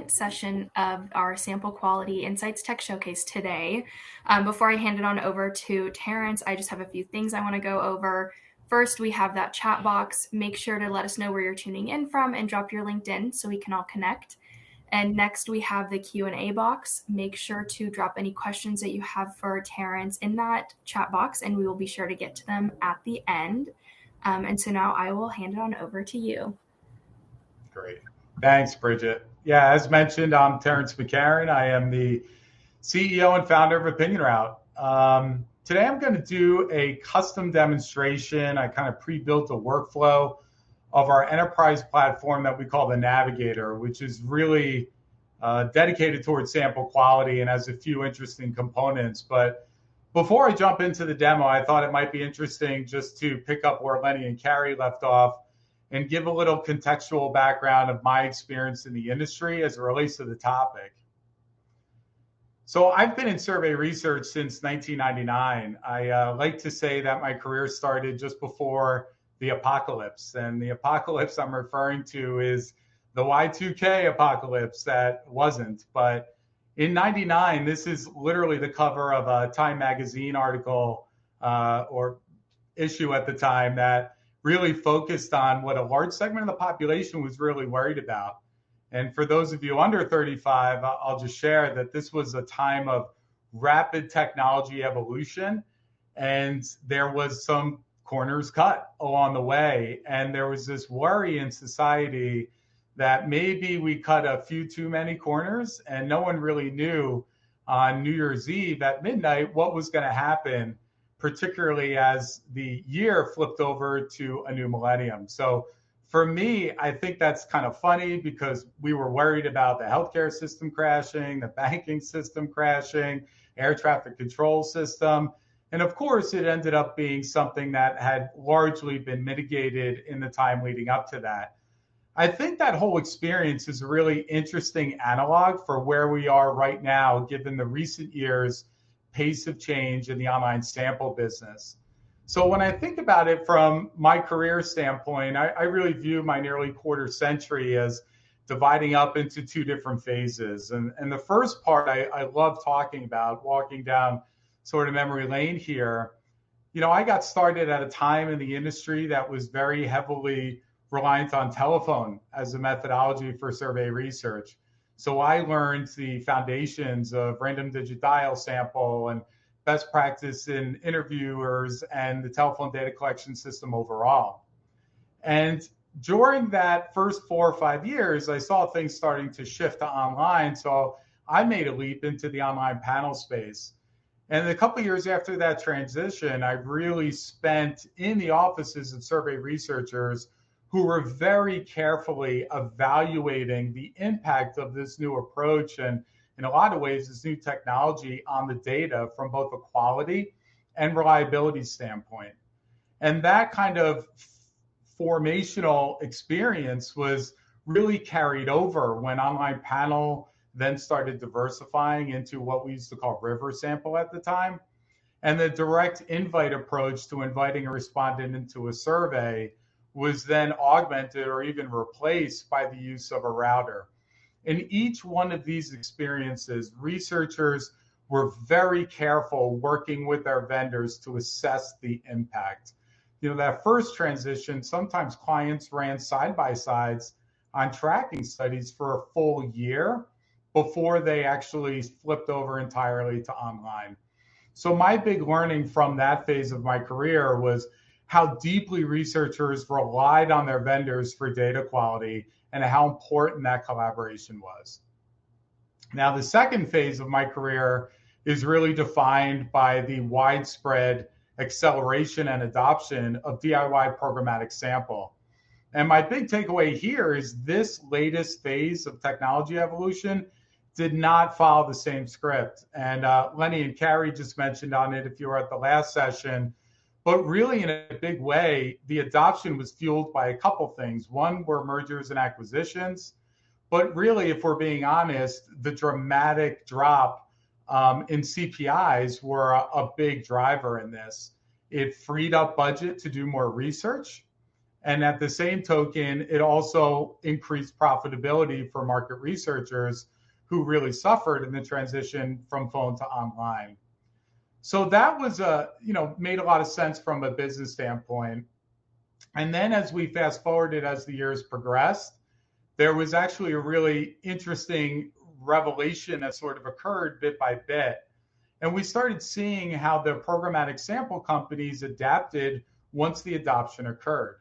session of our Sample Quality Insights Tech Showcase today. Before I hand it on over to Terrence, I just have a few things I want to go over. First, we have that chat box. Make sure to let us know where you're tuning in from and drop your LinkedIn so we can all connect. And next, we have the Q&A box. Make sure to drop any questions that you have for Terrence in that chat box, and we will be sure to get to them at the end. And so now I will hand it on over to you. Great. Thanks, Bridget. Yeah, as mentioned, I'm Terrence McCarron. I am the CEO and founder of Opinion Route. Today, I'm going to do a custom demonstration. I kind of pre-built a workflow of our enterprise platform that we call the NavigatOR, which is really dedicated towards sample quality and has a few interesting components. But before I jump into the demo, I thought it might be interesting just to pick up where Lenny and Carrie left off and give a little contextual background of my experience in the industry as it relates to the topic. So I've been in survey research since 1999. I like to say that my career started just before the apocalypse. And the apocalypse I'm referring to is the Y2K apocalypse that wasn't. But in 99, this is literally the cover of a Time magazine article or issue at the time that really focused on what a large segment of the population was really worried about. And for those of you under 35, I'll just share that this was a time of rapid technology evolution, and there was some corners cut along the way. And there was this worry in society that maybe we cut a few too many corners, and no one really knew on New Year's Eve at midnight what was going to happen, particularly as the year flipped over to a new millennium. So for me, I think that's kind of funny because we were worried about the healthcare system crashing, the banking system crashing, air traffic control system. And of course, it ended up being something that had largely been mitigated in the time leading up to that. I think that whole experience is a really interesting analog for where we are right now, given the recent years' pace of change in the online sample business. So when I think about it from my career standpoint, I really view my nearly quarter century as dividing up into two different phases. And the first part I love talking about, walking down sort of memory lane here. You know, I got started at a time in the industry that was very heavily reliant on telephone as a methodology for survey research. So I learned the foundations of random digit dial sample and best practice in interviewers and the telephone data collection system overall. And during that first 4 or 5 years, I saw things starting to shift to online. So I made a leap into the online panel space. And a couple of years after that transition, I really spent in the offices of survey researchers who were very carefully evaluating the impact of this new approach and, in a lot of ways, this new technology on the data from both a quality and reliability standpoint. And that kind of formational experience was really carried over when online panel then started diversifying into what we used to call river sample at the time. And the direct invite approach to inviting a respondent into a survey was then augmented or even replaced by the use of a router. In each one of these experiences, researchers were very careful working with their vendors to assess the impact. You know, that first transition, sometimes clients ran side-by-sides on tracking studies for a full year before they actually flipped over entirely to online. So my big learning from that phase of my career was how deeply researchers relied on their vendors for data quality and how important that collaboration was. Now, the second phase of my career is really defined by the widespread acceleration and adoption of DIY programmatic sample. And my big takeaway here is this latest phase of technology evolution did not follow the same script. And Lenny and Carrie just mentioned on it if you were at the last session. But really, in a big way, the adoption was fueled by a couple things. One were mergers and acquisitions. But really, if we're being honest, the dramatic drop in CPIs were a big driver in this. It freed up budget to do more research. And at the same token, it also increased profitability for market researchers who really suffered in the transition from phone to online. So that was made a lot of sense from a business standpoint. And then as we fast forwarded as the years progressed, there was actually a really interesting revelation that sort of occurred bit by bit. And we started seeing how the programmatic sample companies adapted once the adoption occurred.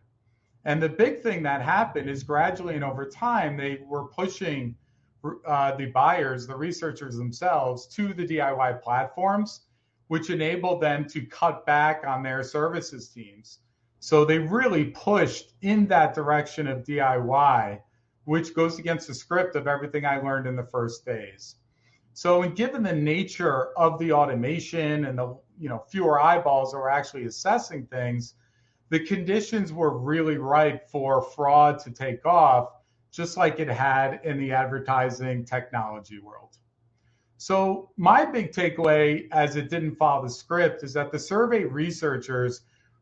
And the big thing that happened is gradually and over time, they were pushing the buyers, the researchers themselves, to the DIY platforms, which enabled them to cut back on their services teams. So they really pushed in that direction of DIY, which goes against the script of everything I learned in the first phase. So, and given the nature of the automation and the fewer eyeballs that were actually assessing things, the conditions were really ripe for fraud to take off, just like it had in the advertising technology world. So my big takeaway, as it didn't follow the script, is that the survey researchers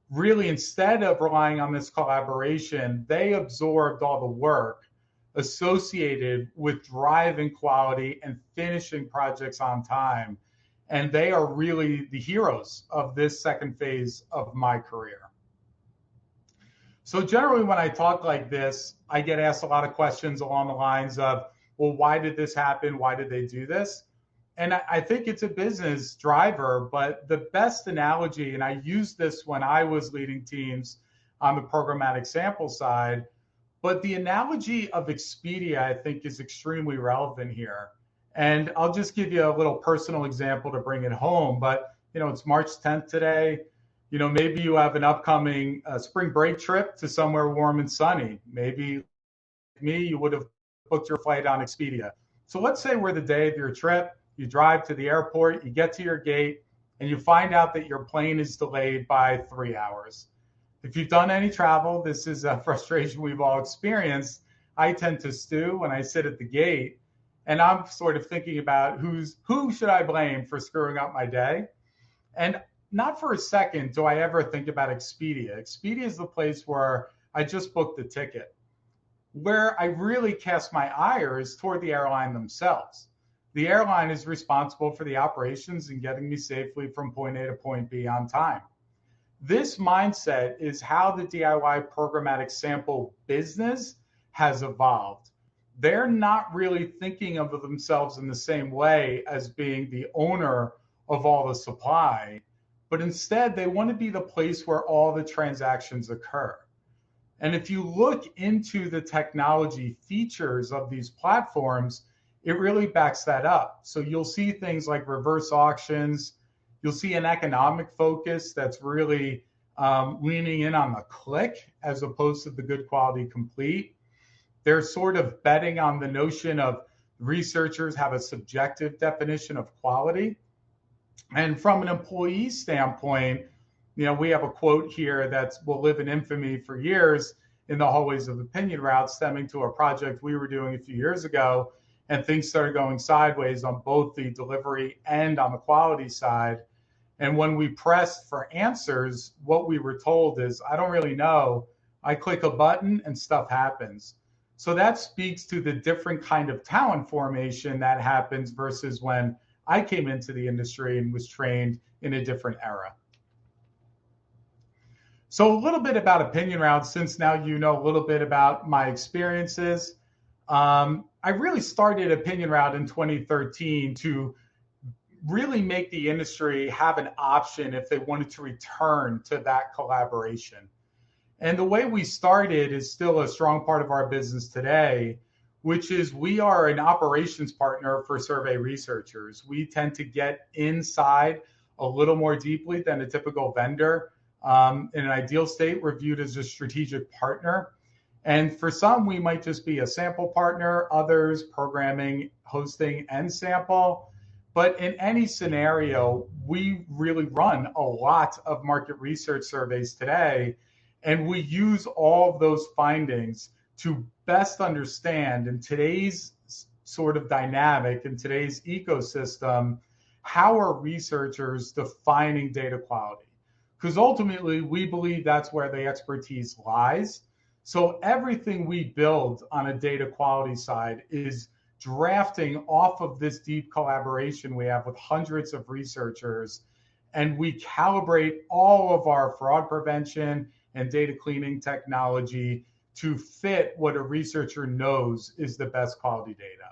really, instead of relying on this collaboration, they absorbed all the work associated with driving quality and finishing projects on time. And they are really the heroes of this second phase of my career. So generally when I talk like this, I get asked a lot of questions along the lines of, well, why did this happen? Why did they do this? And I think it's a business driver, but the best analogy, and I used this when I was leading teams on the programmatic sample side, but the analogy of Expedia, I think, is extremely relevant here. And I'll just give you a little personal example to bring it home. But, it's March 10th today. Maybe you have an upcoming spring break trip to somewhere warm and sunny. Maybe, like me, you would have booked your flight on Expedia. So let's say we're the day of your trip. You drive to the airport, you get to your gate, and you find out that your plane is delayed by 3 hours. If you've done any travel, this is a frustration we've all experienced. I tend to stew when I sit at the gate, and I'm sort of thinking about who should I blame for screwing up my day? And not for a second do I ever think about Expedia. Expedia is the place where I just booked the ticket. Where I really cast my ire is toward the airline themselves. The airline is responsible for the operations and getting me safely from point A to point B on time. This mindset is how the DIY programmatic sample business has evolved. They're not really thinking of themselves in the same way as being the owner of all the supply, but instead they want to be the place where all the transactions occur. And if you look into the technology features of these platforms, it really backs that up. So you'll see things like reverse auctions. You'll see an economic focus that's really leaning in on the click as opposed to the good quality complete. They're sort of betting on the notion of researchers have a subjective definition of quality. And from an employee standpoint, we have a quote here that will live in infamy for years in the hallways of Opinion Route, stemming to a project we were doing a few years ago. And things started going sideways on both the delivery and on the quality side. And when we pressed for answers, what we were told is, I don't really know. I click a button and stuff happens. So that speaks to the different kind of talent formation that happens versus when I came into the industry and was trained in a different era. So a little bit about Opinion Route, since now you know a little bit about my experiences. I really started Opinion Route in 2013 to really make the industry have an option if they wanted to return to that collaboration. And the way we started is still a strong part of our business today, which is we are an operations partner for survey researchers. We tend to get inside a little more deeply than a typical vendor. In an ideal state, we're viewed as a strategic partner. And for some, we might just be a sample partner, others programming, hosting, and sample. But in any scenario, we really run a lot of market research surveys today, and we use all of those findings to best understand in today's sort of dynamic, in today's ecosystem, how are researchers defining data quality? Because ultimately, we believe that's where the expertise lies. So everything we build on a data quality side is drafting off of this deep collaboration we have with hundreds of researchers. And we calibrate all of our fraud prevention and data cleaning technology to fit what a researcher knows is the best quality data.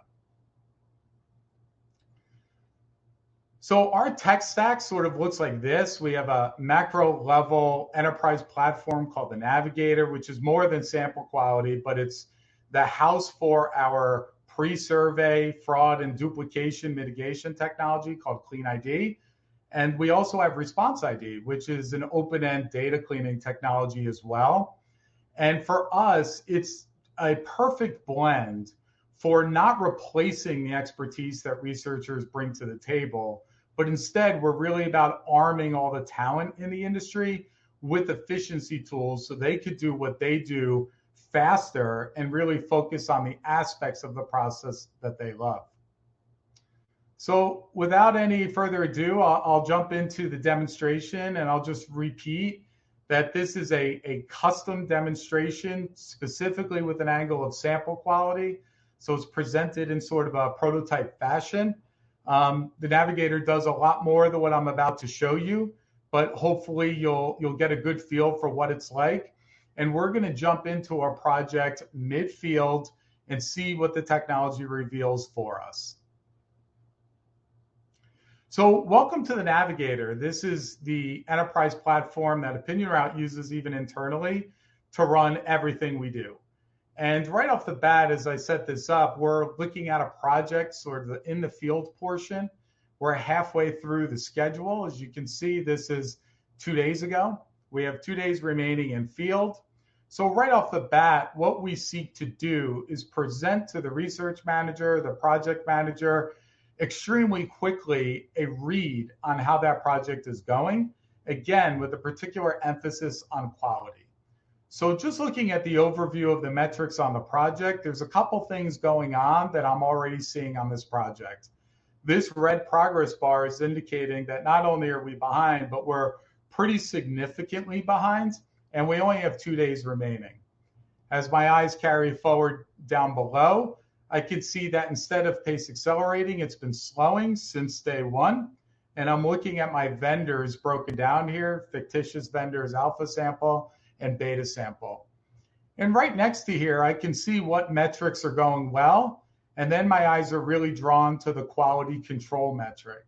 So our tech stack sort of looks like this. We have a macro level enterprise platform called the Navigator, which is more than sample quality, but it's the house for our pre-survey fraud and duplication mitigation technology called Clean ID. And we also have Response ID, which is an open-end data cleaning technology as well. And for us, it's a perfect blend for not replacing the expertise that researchers bring to the table, but instead we're really about arming all the talent in the industry with efficiency tools so they could do what they do faster and really focus on the aspects of the process that they love. So without any further ado, I'll jump into the demonstration, and I'll just repeat that this is a custom demonstration specifically with an angle of sample quality. So it's presented in sort of a prototype fashion. The Navigator does a lot more than what I'm about to show you, but hopefully you'll get a good feel for what it's like. And we're going to jump into our project mid-field and see what the technology reveals for us. So welcome to the Navigator. This is the enterprise platform that Opinion Route uses even internally to run everything we do. And right off the bat, as I set this up, we're looking at a project sort of in the field portion. We're halfway through the schedule. As you can see, this is 2 days ago. We have 2 days remaining in field. So right off the bat, what we seek to do is present to the research manager, the project manager, extremely quickly a read on how that project is going, again, with a particular emphasis on quality. So just looking at the overview of the metrics on the project, there's a couple things going on that I'm already seeing on this project. This red progress bar is indicating that not only are we behind, but we're pretty significantly behind, and we only have 2 days remaining. As my eyes carry forward down below, I can see that instead of pace accelerating, it's been slowing since day one. And I'm looking at my vendors broken down here, fictitious vendors, alpha sample and beta sample. And right next to here, I can see what metrics are going well. And then my eyes are really drawn to the quality control metric.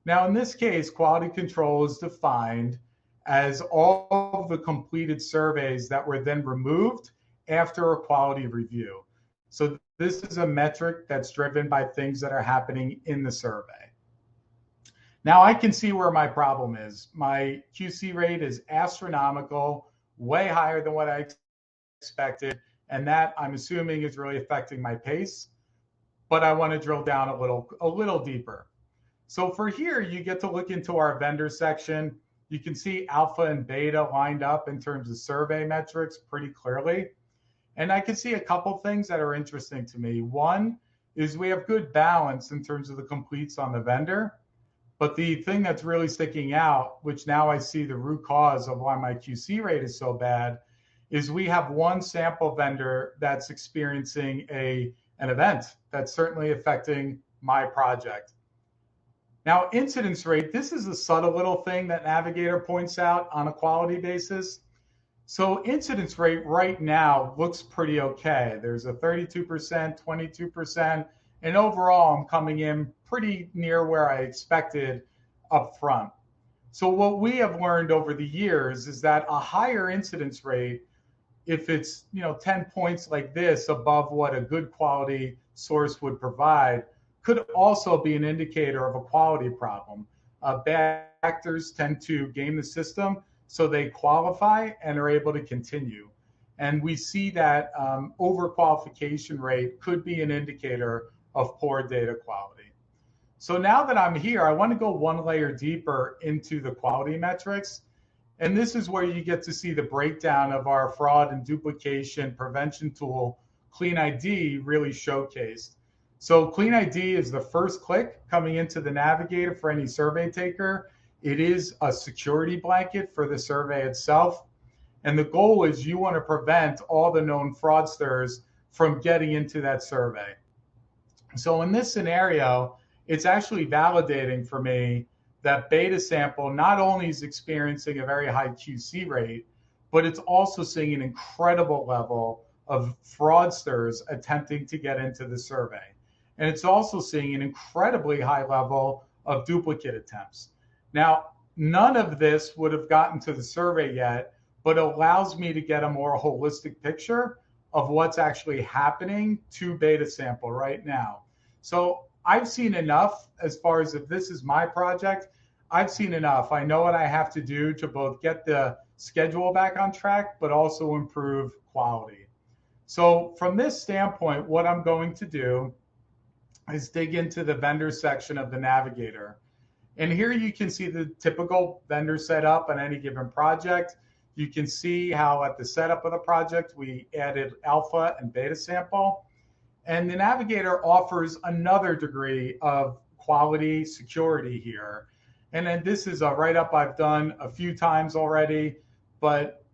Now, in this case, quality control is defined as all of the completed surveys that were then removed after a quality review. So this is a metric that's driven by things that are happening in the survey. Now I can see where my problem is. My QC rate is astronomical, way higher than what I expected, and that I'm assuming is really affecting my pace. But I want to drill down a little deeper. So for here, you get to look into our vendor section. You can see alpha and beta lined up in terms of survey metrics pretty clearly. And I can see a couple things that are interesting to me. One is we have good balance in terms of the completes on the vendor. But the thing that's really sticking out, which now I see the root cause of why my QC rate is so bad, is we have one sample vendor that's experiencing an event that's certainly affecting my project. Now, incidence rate, this is a subtle little thing that Navigator points out on a quality basis. So incidence rate right now looks pretty okay. There's a 32%, 22%, and overall I'm coming in pretty near where I expected up front. So what we have learned over the years is that a higher incidence rate, if it's 10 points like this above what a good quality source would provide, could also be an indicator of a quality problem. Bad actors tend to game the system, so they qualify and are able to continue. And we see that overqualification rate could be an indicator of poor data quality. So now that I'm here, I want to go one layer deeper into the quality metrics. And this is where you get to see the breakdown of our fraud and duplication prevention tool, Clean ID, really showcased. So Clean ID is the first click coming into the Navigator for any survey taker. It is a security blanket for the survey itself. And the goal is you want to prevent all the known fraudsters from getting into that survey. So in this scenario, it's actually validating for me that beta sample not only is experiencing a very high QC rate, but it's also seeing an incredible level of fraudsters attempting to get into the survey. And it's also seeing an incredibly high level of duplicate attempts. Now, none of this would have gotten to the survey yet, but allows me to get a more holistic picture of what's actually happening to beta sample right now. So I've seen enough as far as if this is my project, I've seen enough. I know what I have to do to both get the schedule back on track, but also improve quality. So from this standpoint, what I'm going to do is dig into the vendor section of the Navigator. And here you can see the typical vendor setup on any given project. You can see how at the setup of the project, we added alpha and beta sample. And the Navigator offers another degree of quality security here. And then this is a write-up I've done a few times already, but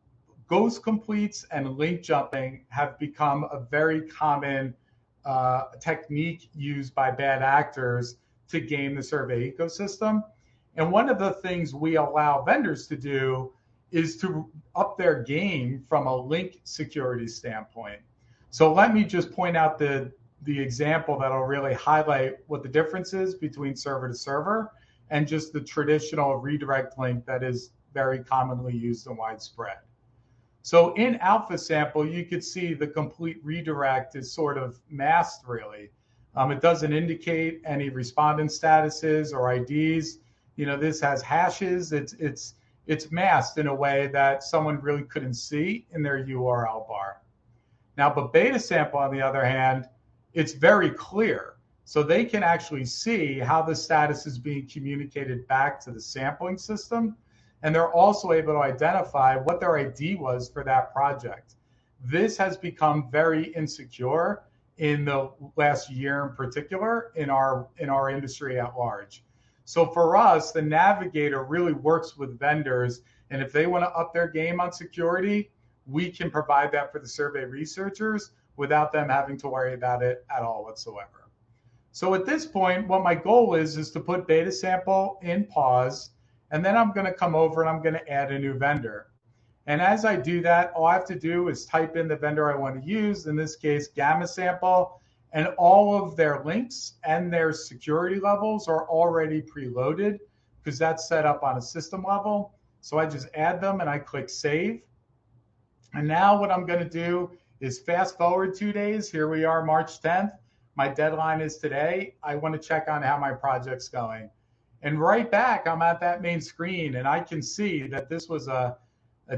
ghost completes and link jumping have become a very common technique used by bad actors to game the survey ecosystem. And one of the things we allow vendors to do is to up their game from a link security standpoint. So let me just point out the example that'll really highlight what the difference is between server to server and just the traditional redirect link that is very commonly used and widespread. So in alpha sample, you could see the complete redirect is sort of masked really. It doesn't indicate any respondent statuses or IDs. You know, this has hashes. It's masked in a way that someone really couldn't see in their URL bar. Now, but beta sample, on the other hand, it's very clear. So they can actually see how the status is being communicated back to the sampling system. And they're also able to identify what their ID was for that project. This has become very insecure in the last year in particular in our industry at large. So for us, the Navigator really works with vendors. And if they want to up their game on security, we can provide that for the survey researchers without them having to worry about it at all whatsoever. So at this point, what my goal is to put beta sample in pause, and then I'm going to come over and I'm going to add a new vendor. And as I do that, all I have to do is type in the vendor I want to use, in this case, Gamma Sample, and all of their links and their security levels are already preloaded because that's set up on a system level. So I just add them and I click save. And now what I'm going to do is fast forward 2 days. Here we are, March 10th. My deadline is today. I want to check on how my project's going. And right back, I'm at that main screen, and I can see that this was a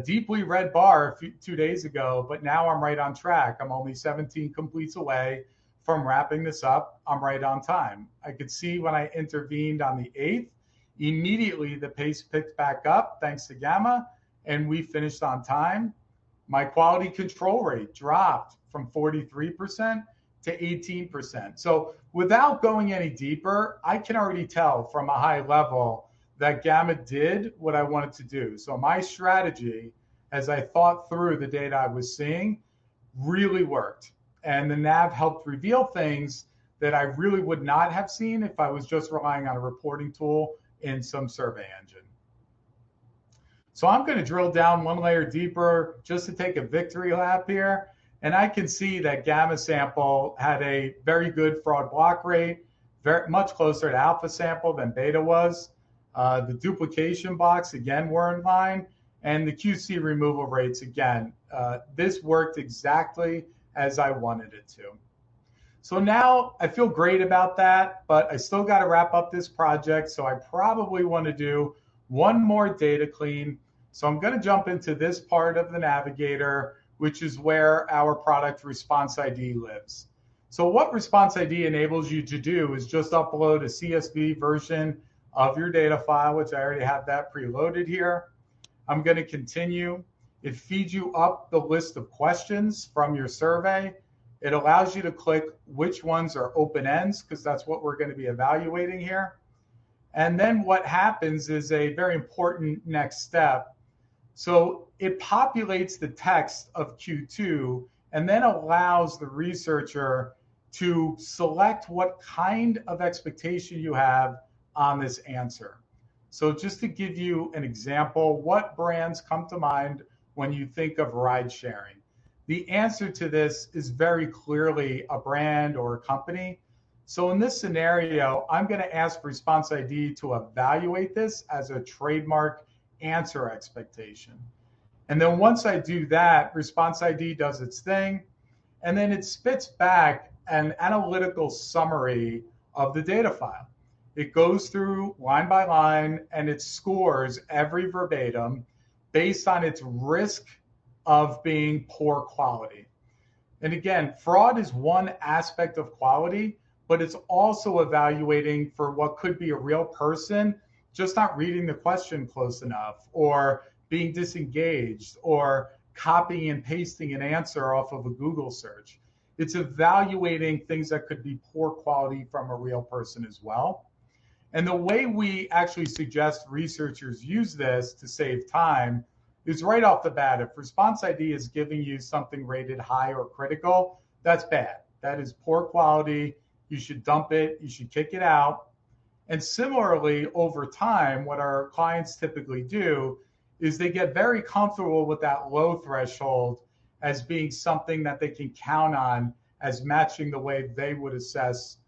deeply red bar 2 days ago, but now I'm right on track. I'm only 17 completes away from wrapping this up. I'm right on time. I could see when I intervened on the 8th, immediately the pace picked back up thanks to Gamma, and we finished on time. My quality control rate dropped from 43% to 18%. So without going any deeper, I can already tell from a high level that Gamma did what I wanted to do. So my strategy, as I thought through the data I was seeing, really worked. And the Nav helped reveal things that I really would not have seen if I was just relying on a reporting tool in some survey engine. So I'm going to drill down one layer deeper just to take a victory lap here. And I can see that Gamma Sample had a very good fraud block rate, very much closer to Alpha Sample than Beta was. The duplication blocks, again, were in line. And the QC removal rates, again, this worked exactly as I wanted it to. So now I feel great about that, but I still got to wrap up this project. So I probably want to do one more data clean. So I'm going to jump into this part of the Navigator, which is where our product Response ID lives. So what Response ID enables you to do is just upload a CSV version of your data file, which I already have that preloaded here. I'm going to continue. It feeds you up the list of questions from your survey. It allows you to click which ones are open ends, because that's what we're going to be evaluating here. And then what happens is a very important next step. So it populates the text of Q2 and then allows the researcher to select what kind of expectation you have on this answer. So just to give you an example, what brands come to mind when you think of ride sharing? The answer to this is very clearly a brand or a company. So in this scenario, I'm going to ask Response ID to evaluate this as a trademark answer expectation. And then once I do that, Response ID does its thing, and then it spits back an analytical summary of the data file. It goes through line by line and it scores every verbatim based on its risk of being poor quality. And again, fraud is one aspect of quality, but it's also evaluating for what could be a real person just not reading the question close enough, or being disengaged, or copying and pasting an answer off of a Google search. It's evaluating things that could be poor quality from a real person as well. And the way we actually suggest researchers use this to save time is right off the bat. If Response ID is giving you something rated high or critical, that's bad. That is poor quality. You should dump it. You should kick it out. And similarly, over time, what our clients typically do is they get very comfortable with that low threshold as being something that they can count on as matching the way they would assess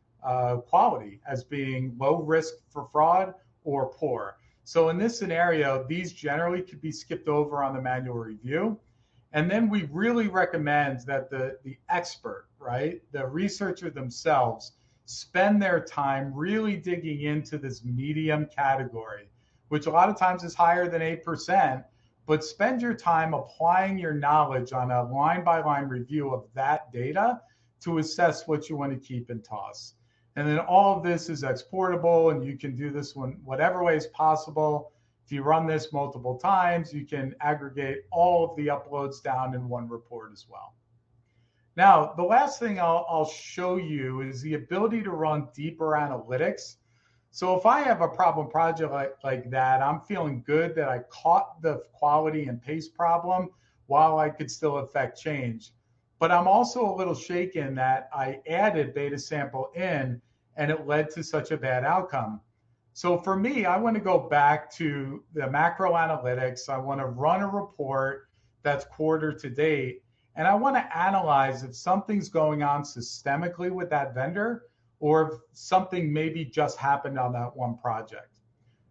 quality, as being low risk for fraud or poor. So in this scenario, these generally could be skipped over on the manual review. And then we really recommend that the expert, right, the researcher themselves, spend their time really digging into this medium category, which a lot of times is higher than 8%, but spend your time applying your knowledge on a line by line review of that data to assess what you want to keep and toss. And then all of this is exportable, and you can do this in whatever way is possible. If you run this multiple times, you can aggregate all of the uploads down in one report as well. Now, the last thing I'll show you is the ability to run deeper analytics. So if I have a problem project like that, I'm feeling good that I caught the quality and pace problem while I could still affect change. But I'm also a little shaken that I added beta sample in and it led to such a bad outcome. So for me, I want to go back to the macro analytics. I want to run a report that's quarter to date. And I want to analyze if something's going on systemically with that vendor, or if something maybe just happened on that one project.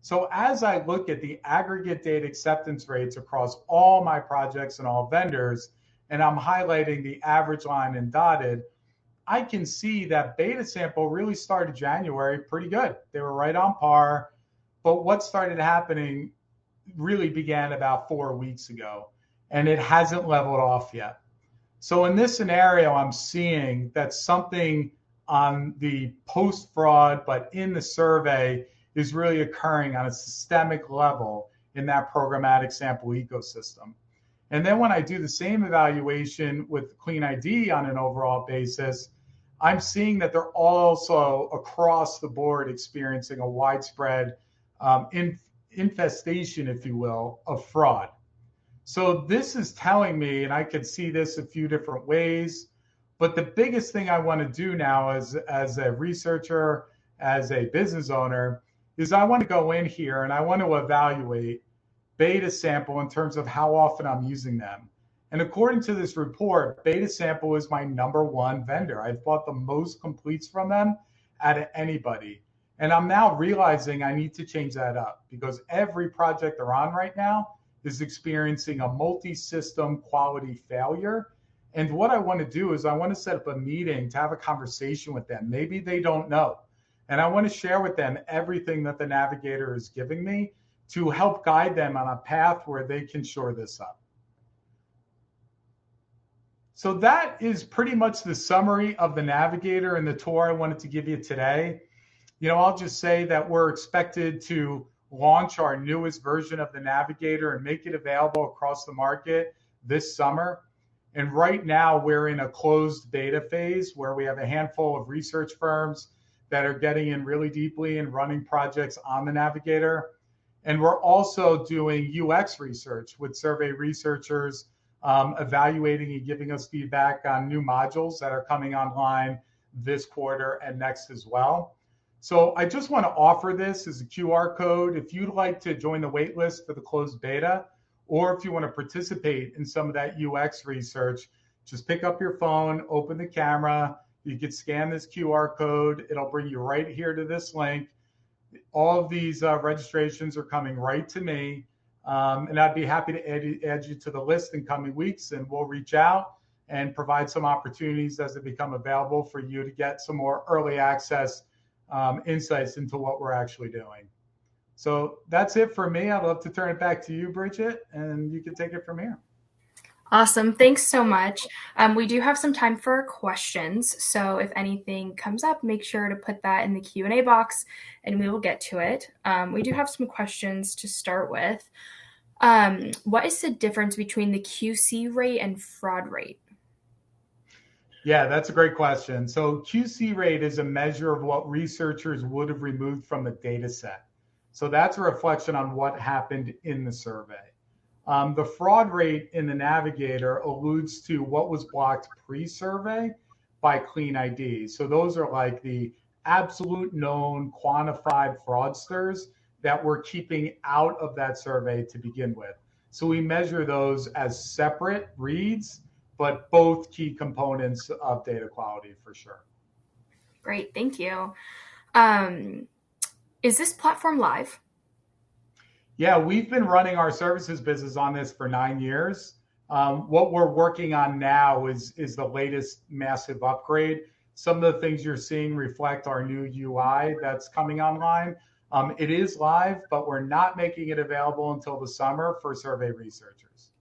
So as I look at the aggregate data acceptance rates across all my projects and all vendors, and I'm highlighting the average line and dotted, I can see that beta sample really started January pretty good. They were right on par. But what started happening really began about 4 weeks ago, and it hasn't leveled off yet. So in this scenario, I'm seeing that something on the post-fraud, but in the survey, is really occurring on a systemic level in that programmatic sample ecosystem. And then when I do the same evaluation with Clean ID on an overall basis, I'm seeing that they're also across the board experiencing a widespread infestation, if you will, of fraud. So this is telling me, and I could see this a few different ways, but the biggest thing I want to do now as a researcher, as a business owner, is I want to go in here and I want to evaluate beta sample in terms of how often I'm using them. And according to this report, beta sample is my #1 vendor. I've bought the most completes from them out of anybody. And I'm now realizing I need to change that up because every project they're on right now is experiencing a multi-system quality failure. And what I want to do is I want to set up a meeting to have a conversation with them. Maybe they don't know. And I want to share with them everything that the Navigator is giving me to help guide them on a path where they can shore this up. So that is pretty much the summary of the Navigator and the tour I wanted to give you today. I'll just say that we're expected to launch our newest version of the Navigator and make it available across the market this summer. And right now we're in a closed beta phase where we have a handful of research firms that are getting in really deeply and running projects on the Navigator. And we're also doing UX research with survey researchers evaluating and giving us feedback on new modules that are coming online this quarter and next as well. So I just want to offer this as a QR code. If you'd like to join the waitlist for the closed beta, or if you want to participate in some of that UX research, just pick up your phone, open the camera. You can scan this QR code. It'll bring you right here to this link. All of these registrations are coming right to me. And I'd be happy to add you to the list in coming weeks, and we'll reach out and provide some opportunities as they become available for you to get some more early access insights into what we're actually doing. So that's it for me. I'd love to turn it back to you, Bridget, and you can take it from here. Awesome. Thanks so much. We do have some time for questions. So if anything comes up, make sure to put that in the Q&A box and we will get to it. We do have some questions to start with. What is the difference between the QC rate and fraud rate? Yeah, that's a great question. So QC rate is a measure of what researchers would have removed from the data set. So that's a reflection on what happened in the survey. The fraud rate in the Navigator alludes to what was blocked pre-survey by clean ID. So those are like the absolute known quantified fraudsters that we're keeping out of that survey to begin with. So we measure those as separate reads, but both key components of data quality for sure. Great, thank you. Is this platform live? Yeah, we've been running our services business on this for 9 years. What we're working on now is the latest massive upgrade. Some of the things you're seeing reflect our new UI that's coming online. It is live, but we're not making it available until the summer for survey researchers.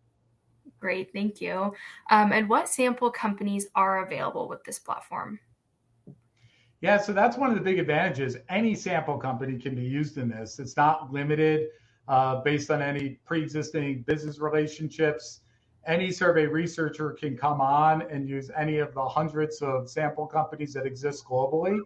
Great, thank you. And what sample companies are available with this platform? Yeah, so that's one of the big advantages. Any sample company can be used in this. It's not limited based on any pre-existing business relationships. Any survey researcher can come on and use any of the hundreds of sample companies that exist globally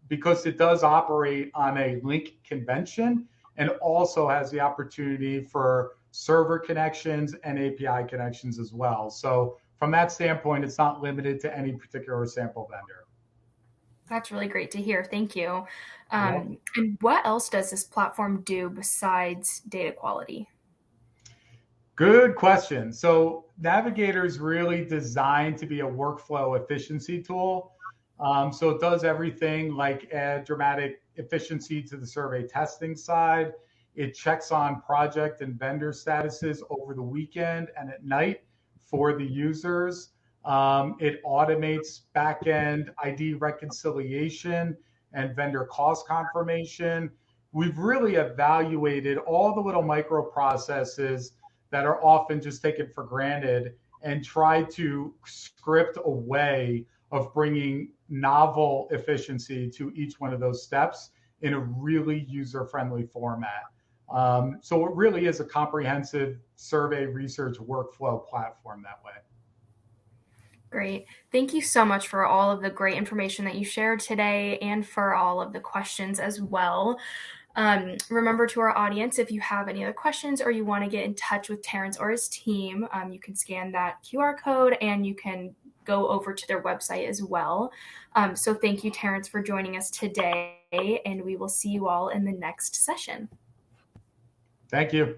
because it does operate on a link convention and also has the opportunity for server connections and API connections as well. So from that standpoint, it's not limited to any particular sample vendor. That's really great to hear. Thank you. And what else does this platform do besides data quality? Good question. So Navigator is really designed to be a workflow efficiency tool. So it does everything like add dramatic efficiency to the survey testing side. It checks on project and vendor statuses over the weekend and at night for the users. It automates backend ID reconciliation and vendor cost confirmation. We've really evaluated all the little microprocesses that are often just taken for granted and try to script a way of bringing novel efficiency to each one of those steps in a really user-friendly format. So it really is a comprehensive survey research workflow platform that way. Great. Thank you so much for all of the great information that you shared today and for all of the questions as well. Remember to our audience, if you have any other questions or you want to get in touch with Terrence or his team, you can scan that QR code and you can go over to their website as well. So thank you, Terrence, for joining us today, and we will see you all in the next session. Thank you.